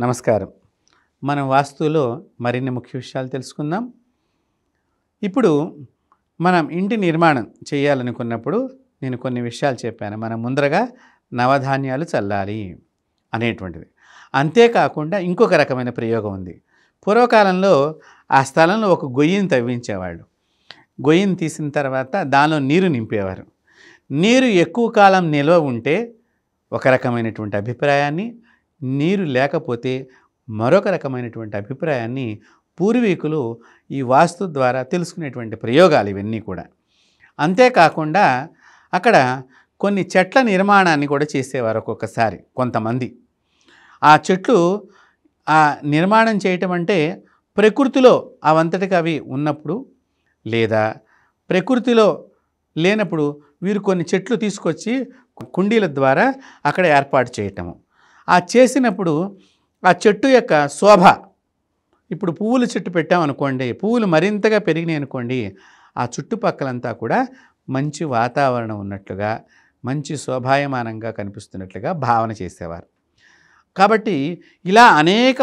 నమస్కారం. మనం వాస్తులో మరిన్ని ముఖ్య విషయాలు తెలుసుకుందాం. ఇప్పుడు మనం ఇంటి నిర్మాణం చేయాలనుకున్నప్పుడు నేను కొన్ని విషయాలు చెప్పాను. మనం ముందరగా నవధాన్యాలు చల్లాలి అనేటువంటిది. అంతేకాకుండా ఇంకొక రకమైన ప్రయోగం ఉంది. పూర్వకాలంలో ఆ స్థలంలో ఒక గొయ్యిని తవ్వించేవాళ్ళు. గొయ్యిని తీసిన తర్వాత దానిలో నీరు నింపేవారు. నీరు ఎక్కువ కాలం నిల్వ ఉంటే ఒక రకమైనటువంటి అభిప్రాయాన్ని, నీరు లేకపోతే మరొక రకమైనటువంటి అభిప్రాయాన్ని పూర్వీకులు ఈ వాస్తు ద్వారా తెలుసుకునేటువంటి ప్రయోగాలు ఇవన్నీ కూడా. అంతేకాకుండా అక్కడ కొన్ని చెట్ల నిర్మాణాన్ని కూడా చేసేవారు ఒక్కొక్కసారి కొంతమంది. ఆ చెట్లు ఆ నిర్మాణం చేయటం అంటే ప్రకృతిలో అవంతటికి అవి ఉన్నప్పుడు, లేదా ప్రకృతిలో లేనప్పుడు వీరు కొన్ని చెట్లు తీసుకొచ్చి కుండీల ద్వారా అక్కడ ఏర్పాటు చేయటము. ఆ చేసినప్పుడు ఆ చెట్టు యొక్క శోభ, ఇప్పుడు పువ్వుల చెట్టు పెట్టామనుకోండి, పువ్వులు మరింతగా పెరిగినాయి అనుకోండి, ఆ చుట్టుపక్కలంతా కూడా మంచి వాతావరణం ఉన్నట్లుగా, మంచి శోభాయమానంగా కనిపిస్తున్నట్లుగా భావన చేసేవారు. కాబట్టి ఇలా అనేక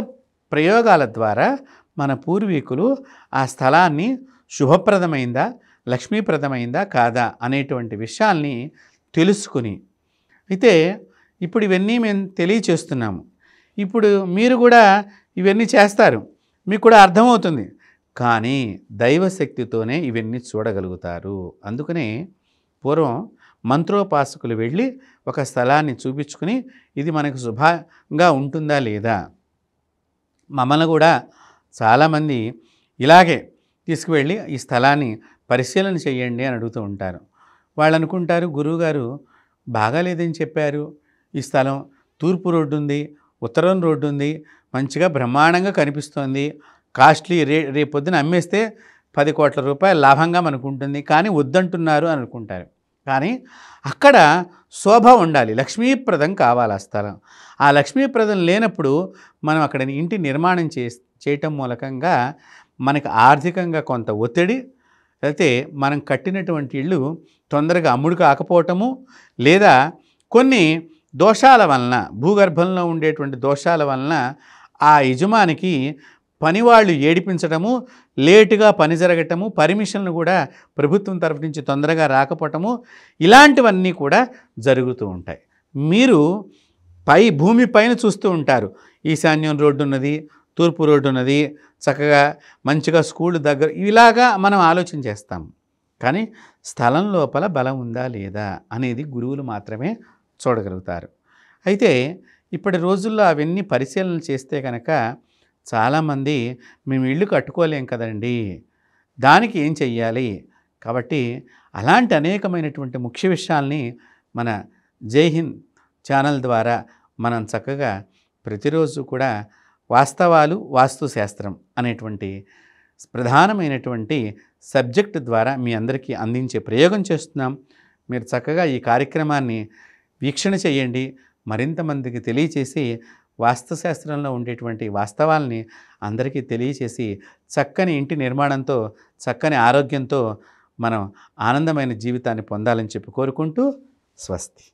ప్రయోగాల ద్వారా మన పూర్వీకులు ఆ స్థలాన్ని శుభప్రదమైందా, లక్ష్మీప్రదమైందా కాదా అనేటువంటి విషయాల్ని తెలుసుకుని, అయితే ఇప్పుడు ఇవన్నీ మేము తెలియచేస్తున్నాము. ఇప్పుడు మీరు కూడా ఇవన్నీ చేస్తారు, మీకు కూడా అర్థమవుతుంది. కానీ దైవశక్తితోనే ఇవన్నీ చూడగలుగుతారు. అందుకనే పూర్వం మంత్రోపాసకులు వెళ్ళి ఒక స్థలాన్ని చూపించుకుని ఇది మనకు శుభంగా ఉంటుందా లేదా, మమ్మల్ని కూడా చాలామంది ఇలాగే తీసుకువెళ్ళి ఈ స్థలాన్ని పరిశీలన చేయండి అని అడుగుతూ ఉంటారు. వాళ్ళు అనుకుంటారు, గురువుగారు బాగాలేదని చెప్పారు, ఈ స్థలం తూర్పు రోడ్డు ఉంది, ఉత్తరం రోడ్డు ఉంది, మంచిగా బ్రహ్మాండంగా కనిపిస్తోంది, కాస్ట్లీ రేపొద్దున అమ్మేస్తే 10 కోట్ల రూపాయలు లాభంగా మనకు ఉంటుంది, కానీ వద్దంటున్నారు అని అనుకుంటారు. కానీ అక్కడ శోభ ఉండాలి, లక్ష్మీప్రదం కావాలి ఆ స్థలం. ఆ లక్ష్మీప్రదం లేనప్పుడు మనం అక్కడ ఇంటి నిర్మాణం చేయటం మూలకంగా మనకు ఆర్థికంగా కొంత ఒత్తిడి, అయితే మనం కట్టినటువంటి ఇళ్ళు తొందరగా అమ్ముడు కాకపోవటము, లేదా కొన్ని దోషాల వలన, భూగర్భంలో ఉండేటువంటి దోషాల వలన ఆ యజమానికి పనివాళ్ళు ఏడిపించడము, లేటుగా పని జరగటము, పర్మిషన్లు కూడా ప్రభుత్వం తరఫు నుంచి తొందరగా రాకపోవటము, ఇలాంటివన్నీ కూడా జరుగుతూ ఉంటాయి. మీరు భూమి పైన చూస్తూ ఉంటారు, ఈశాన్యం రోడ్డు ఉన్నది, తూర్పు రోడ్డు ఉన్నది, చక్కగా మంచిగా స్కూల్ దగ్గర, ఇలాగా మనం ఆలోచన చేస్తాం. కానీ స్థలం లోపల బలం ఉందా లేదా అనేది గురువులు మాత్రమే చూడగలుగుతారు. అయితే ఇప్పటి రోజుల్లో అవన్నీ పరిశీలన చేస్తే కనుక చాలామంది మేము ఇల్లు కట్టుకోలేం కదండి, దానికి ఏం చెయ్యాలి, కాబట్టి అలాంటి అనేకమైనటువంటి ముఖ్య విషయాల్ని మన జై హింద్ ఛానల్ ద్వారా మనం చక్కగా ప్రతిరోజు కూడా వాస్తవాలు, వాస్తుశాస్త్రం అనేటువంటి ప్రధానమైనటువంటి సబ్జెక్టు ద్వారా మీ అందరికీ అందించే ప్రయోగం చేస్తున్నాం. మీరు చక్కగా ఈ కార్యక్రమాన్ని వీక్షణ చేయండి, మరింత మందికి తెలియచేసి వాస్తుశాస్త్రంలో ఉండేటువంటి వాస్తవాల్ని అందరికీ తెలియచేసి చక్కని ఇంటి నిర్మాణంతో, చక్కని ఆరోగ్యంతో మనం ఆనందమైన జీవితాన్ని పొందాలని చెప్పి కోరుకుంటూ స్వస్తి.